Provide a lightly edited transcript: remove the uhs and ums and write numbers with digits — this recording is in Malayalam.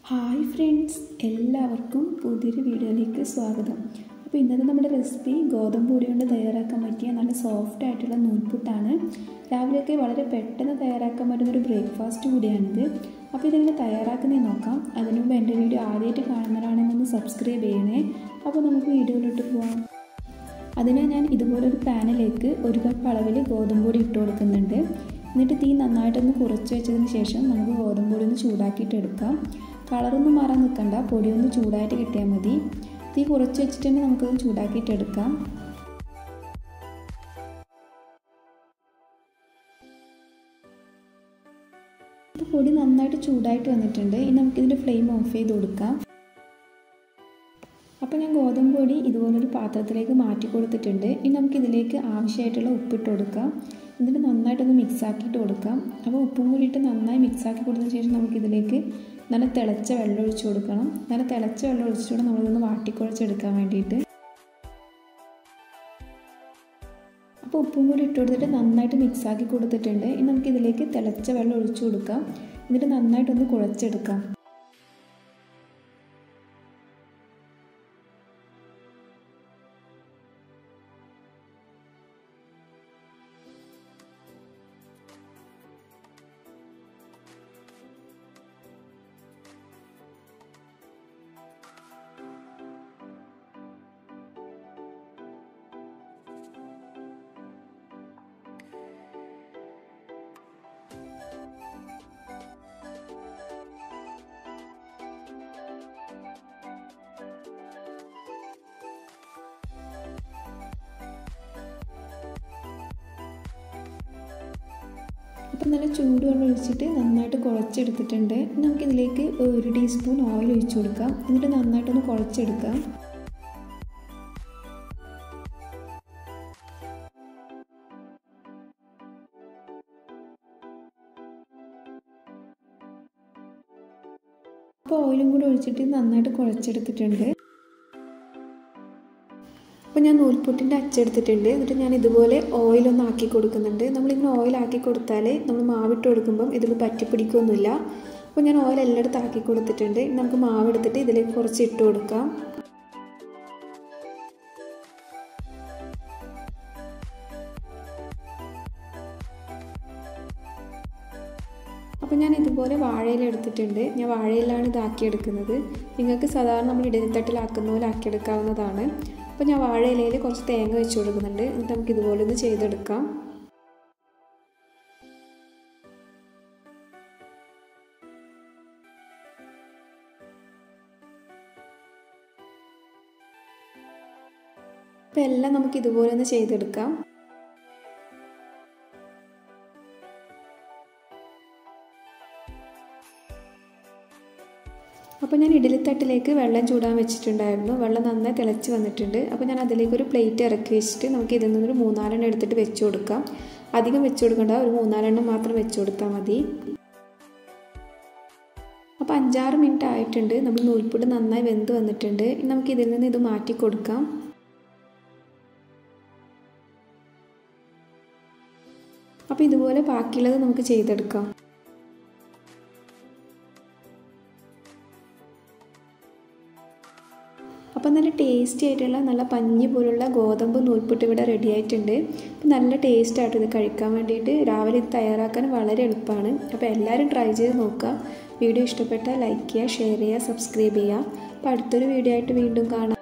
ഹായ് ഫ്രണ്ട്സ്, എല്ലാവർക്കും പുതിയൊരു വീഡിയോയിലേക്ക് സ്വാഗതം. അപ്പോൾ ഇന്നത്തെ നമ്മുടെ റെസിപ്പി ഗോതമ്പ് പൊടി കൊണ്ട് തയ്യാറാക്കാൻ പറ്റിയ നല്ല സോഫ്റ്റ് ആയിട്ടുള്ള നൂൽപുട്ടാണ്. രാവിലെയൊക്കെ വളരെ പെട്ടെന്ന് തയ്യാറാക്കാൻ പറ്റുന്നൊരു ബ്രേക്ക്ഫാസ്റ്റ് കൂടിയാണിത്. അപ്പോൾ ഇതെങ്ങനെ തയ്യാറാക്കുന്നതെന്ന് നോക്കാം. അതിനു മുമ്പ് എൻ്റെ വീഡിയോ ആദ്യമായിട്ട് കാണുന്നവരാണെങ്കിൽ ഒന്ന് സബ്സ്ക്രൈബ് ചെയ്യണേ. അപ്പോൾ നമുക്ക് വീഡിയോയിലോട്ട് പോകാം. അതിന് ഞാൻ ഇതുപോലൊരു പാനിലേക്ക് 1 കപ്പ് അളവിൽ ഗോതമ്പ് പൊടി ഇട്ട് കൊടുക്കുന്നുണ്ട്. എന്നിട്ട് തീ നന്നായിട്ടൊന്ന് കുറച്ച് വെച്ചതിന് ശേഷം നമുക്ക് ഗോതമ്പ് പൊടി ഒന്ന് ചൂടാക്കിയിട്ട് എടുക്കാം. കളറൊന്നും മാറാൻ നിൽക്കണ്ട, പൊടിയൊന്ന് ചൂടായിട്ട് കിട്ടിയാൽ മതി. തീ കുറച്ച് വെച്ചിട്ട് തന്നെ നമുക്കത് ചൂടാക്കിയിട്ട് എടുക്കാം. ഇപ്പോൾ പൊടി നന്നായിട്ട് ചൂടായിട്ട് വന്നിട്ടുണ്ട്. ഇനി നമുക്കിതിൻ്റെ ഫ്ലെയിം ഓഫ് ചെയ്ത് കൊടുക്കാം. അപ്പോൾ ഞാൻ ഗോതമ്പ് പൊടി ഇതുപോലൊരു പാത്രത്തിലേക്ക് മാറ്റി കൊടുത്തിട്ടുണ്ട്. ഇനി നമുക്കിതിലേക്ക് ആവശ്യമായിട്ടുള്ള ഉപ്പിട്ട് കൊടുക്കാം. എന്നിട്ട് നന്നായിട്ടൊന്ന് മിക്സ് ആക്കിയിട്ട് കൊടുക്കാം. അപ്പോൾ ഉപ്പും കൂടിയിട്ട് നന്നായി മിക്സ് ആക്കി കൊടുത്തതിന് ശേഷം നമുക്കിതിലേക്ക് നല്ല തിളച്ച വെള്ളം ഒഴിച്ച് കൊടുക്കണം. നല്ല തിളച്ച വെള്ളം ഒഴിച്ചിട്ട് നമ്മളിതൊന്ന് വാട്ടിക്കുഴച്ചെടുക്കാൻ വേണ്ടിയിട്ട്. അപ്പോൾ ഉപ്പും കൂടി ഇട്ട് കൊടുത്തിട്ട് നന്നായിട്ട് മിക്സ് ആക്കി കൊടുത്തിട്ടുണ്ട്. ഇനി നമുക്കിതിലേക്ക് തിളച്ച വെള്ളം ഒഴിച്ചു കൊടുക്കാം. എന്നിട്ട് നന്നായിട്ടൊന്ന് കുഴച്ചെടുക്കാം. അപ്പം നല്ല ചൂടുവെള്ളം ഒഴിച്ചിട്ട് നന്നായിട്ട് കുഴച്ചെടുത്തിട്ടുണ്ട്. നമുക്കിതിലേക്ക് 1 ടീസ്പൂൺ ഓയിൽ ഒഴിച്ചു കൊടുക്കാം. എന്നിട്ട് നന്നായിട്ടൊന്ന് കുഴച്ചെടുക്കാം. അപ്പോൾ ഓയിലും കൂടി ഒഴിച്ചിട്ട് നന്നായിട്ട് കുഴച്ചെടുത്തിട്ടുണ്ട്. അപ്പോൾ ഞാൻ നൂൽപുട്ടിൻ്റെ അച്ചെടുത്തിട്ടുണ്ട്. എന്നിട്ട് ഞാൻ ഇതുപോലെ ഓയിലൊന്ന് ആക്കി കൊടുക്കുന്നുണ്ട്. നമ്മളിങ്ങനെ ഓയിലാക്കി കൊടുത്താൽ നമ്മൾ മാവിട്ട് കൊടുക്കുമ്പം ഇതിൽ പറ്റിപ്പിടിക്കൊന്നുമില്ല. അപ്പോൾ ഞാൻ ഓയിൽ എല്ലായിടത്തും ആക്കി കൊടുത്തിട്ടുണ്ട്. നമുക്ക് മാവ് എടുത്തിട്ട് ഇതിലേക്ക് കുറച്ച് ഇട്ട് കൊടുക്കാം. അപ്പോൾ ഞാൻ ഇതുപോലെ വാഴയില എടുത്തിട്ടുണ്ട്. ഞാൻ വാഴയിലാണ് ഇതാക്കിയെടുക്കുന്നത്. നിങ്ങൾക്ക് സാധാരണ നമ്മൾ ഇഡലിത്തട്ടിലാക്കുന്ന പോലെ ആക്കിയെടുക്കാവുന്നതാണ്. അപ്പോൾ ഞാൻ വാഴയിലയിൽ കുറച്ച് തേങ്ങ വെച്ച് കൊടുക്കുന്നുണ്ട്. എന്നിട്ട് നമുക്ക് ഇതുപോലെ ഒന്ന് ചെയ്തെടുക്കാം. അപ്പോൾ എല്ലാം നമുക്ക് ഇതുപോലെ ഒന്ന് ചെയ്തെടുക്കാം. അപ്പോൾ ഞാൻ ഇഡലിത്തട്ടിലേക്ക് വെള്ളം ചൂടാൻ വെച്ചിട്ടുണ്ടായിരുന്നു. വെള്ളം നന്നായി തിളച്ച് വന്നിട്ടുണ്ട്. അപ്പോൾ ഞാൻ അതിലേക്കൊരു പ്ലേറ്റ് ഇറക്കി വെച്ചിട്ട് നമുക്ക് ഇതിൽ നിന്നൊരു 3-4 എടുത്തിട്ട് വെച്ച് കൊടുക്കാം. അധികം വെച്ച് കൊടുക്കേണ്ട, ഒരു 3-4 മാത്രം വെച്ച് കൊടുത്താൽ മതി. അപ്പോൾ 5-6 മിനിറ്റ് ആയിട്ടുണ്ട്. നമ്മൾ നൂൽപുട്ട് നന്നായി വെന്ത് വന്നിട്ടുണ്ട്. ഇനി നമുക്ക് ഇതിൽ നിന്ന് ഇത് മാറ്റി കൊടുക്കാം. അപ്പോൾ ഇതുപോലെ ബാക്കിയുള്ളത് നമുക്ക് ചെയ്തെടുക്കാം. അപ്പോൾ നല്ല ടേസ്റ്റി ആയിട്ടുള്ള നല്ല പഞ്ഞി പോലുള്ള ഗോതമ്പ് നൂൽപുട്ട് ഇവിടെ റെഡി ആയിട്ടുണ്ട്. അപ്പോൾ നല്ല ടേസ്റ്റ് ആയിട്ട് ഇത് കഴിക്കാൻ വേണ്ടിയിട്ട് രാവിലെ ഇത് തയ്യാറാക്കാൻ വളരെ എളുപ്പമാണ്. അപ്പോൾ എല്ലാവരും ട്രൈ ചെയ്ത് നോക്കുക. വീഡിയോ ഇഷ്ടപ്പെട്ടാൽ ലൈക്ക് ചെയ്യുക, ഷെയർ ചെയ്യുക, സബ്സ്ക്രൈബ് ചെയ്യുക. അപ്പോൾ അടുത്തൊരു വീഡിയോ ആയിട്ട് വീണ്ടും കാണാം.